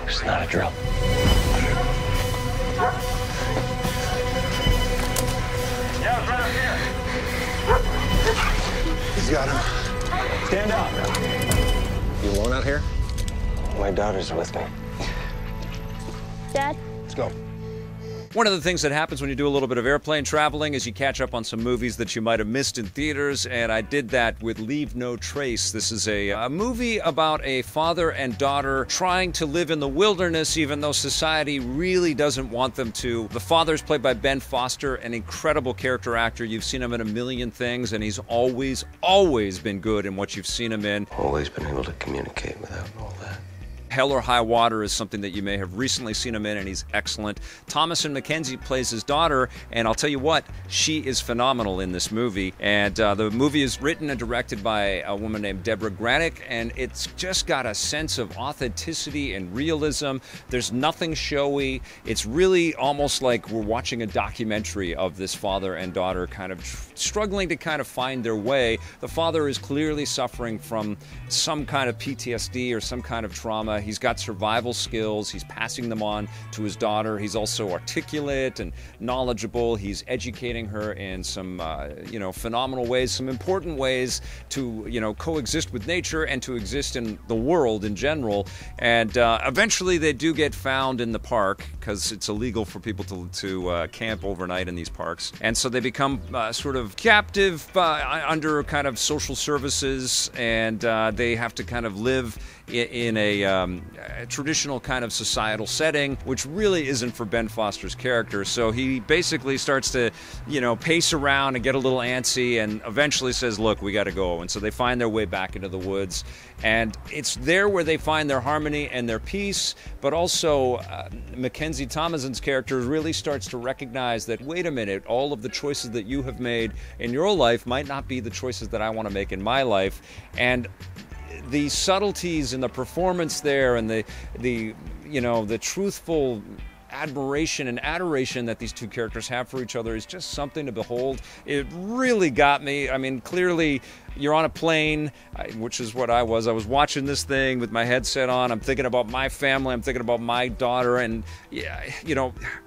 It's not a drill. Yeah, it's right up here. He's got him. Stand up. You alone out here? My daughter's with me. Dad? Let's go. One of the things that happens when you do a little bit of airplane traveling is you catch up on some movies that you might have missed in theaters, and I did that with Leave No Trace. This is a movie about a father and daughter trying to live in the wilderness even though society really doesn't want them to. The father's played by Ben Foster, an incredible character actor. You've seen him in a million things, and he's always been good in what you've seen him in. Always been able to communicate without all that. Hell or High Water is something that you may have recently seen him in, and he's excellent. Thomasin McKenzie plays his daughter, and I'll tell you what, she is phenomenal in this movie. And the movie is written and directed by a woman named Deborah Granick, and it's just got a sense of authenticity and realism. There's nothing showy. It's really almost like we're watching a documentary of this father and daughter kind of struggling to kind of find their way. The father is clearly suffering from some kind of PTSD or some kind of trauma. He's got survival skills. He's passing them on to his daughter. He's also articulate and knowledgeable. He's educating her in some, phenomenal ways, some important ways to, coexist with nature and to exist in the world in general. And eventually they do get found in the park because it's illegal for people to camp overnight in these parks. And so they become sort of captive under kind of social services, and they have to kind of live in a traditional kind of societal setting, which really isn't for Ben Foster's character. So he basically starts to, pace around and get a little antsy, and eventually says, look, we got to go. And so they find their way back into the woods, and it's there where they find their harmony and their peace, but also Mackenzie Thomasin's character really starts to recognize that, wait a minute, all of the choices that you have made in your life might not be the choices that I want to make in my life. And the subtleties in the performance there, and the truthful admiration and adoration that these two characters have for each other is just something to behold. It really got me. I mean, clearly you're on a plane, which is what I was. I was watching this thing with my headset on. I'm thinking about my family. I'm thinking about my daughter. And,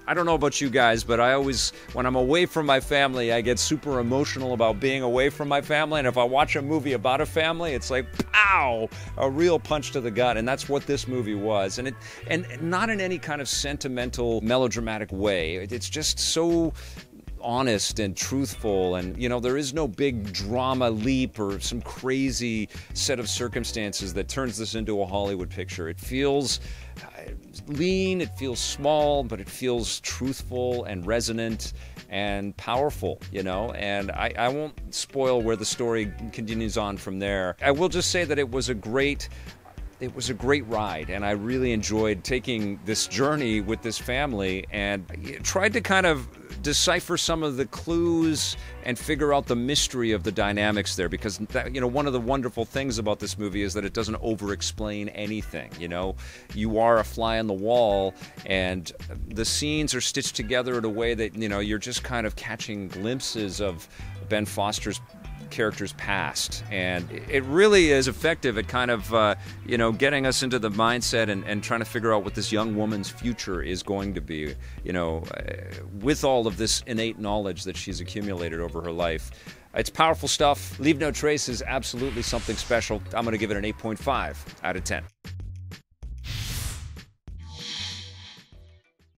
I don't know about you guys, but I always, when I'm away from my family, I get super emotional about being away from my family. And if I watch a movie about a family, it's like, pow, a real punch to the gut. And that's what this movie was. And not in any kind of sentimental, melodramatic way. It's just so honest and truthful, and there is no big drama leap or some crazy set of circumstances that turns this into a Hollywood picture. It feels lean, it feels small, but it feels truthful and resonant and powerful, and I won't spoil where the story continues on from there. I will just say that it was a great ride, and I really enjoyed taking this journey with this family and tried to kind of decipher some of the clues and figure out the mystery of the dynamics there, because one of the wonderful things about this movie is that it doesn't over-explain anything. You are a fly on the wall, and the scenes are stitched together in a way that you're just kind of catching glimpses of Ben Foster's character's past, and it really is effective at kind of getting us into the mindset and trying to figure out what this young woman's future is going to be, with all of this innate knowledge that she's accumulated over her life. It's powerful stuff. Leave No Trace is absolutely something special. I'm going to give it an 8.5 out of 10.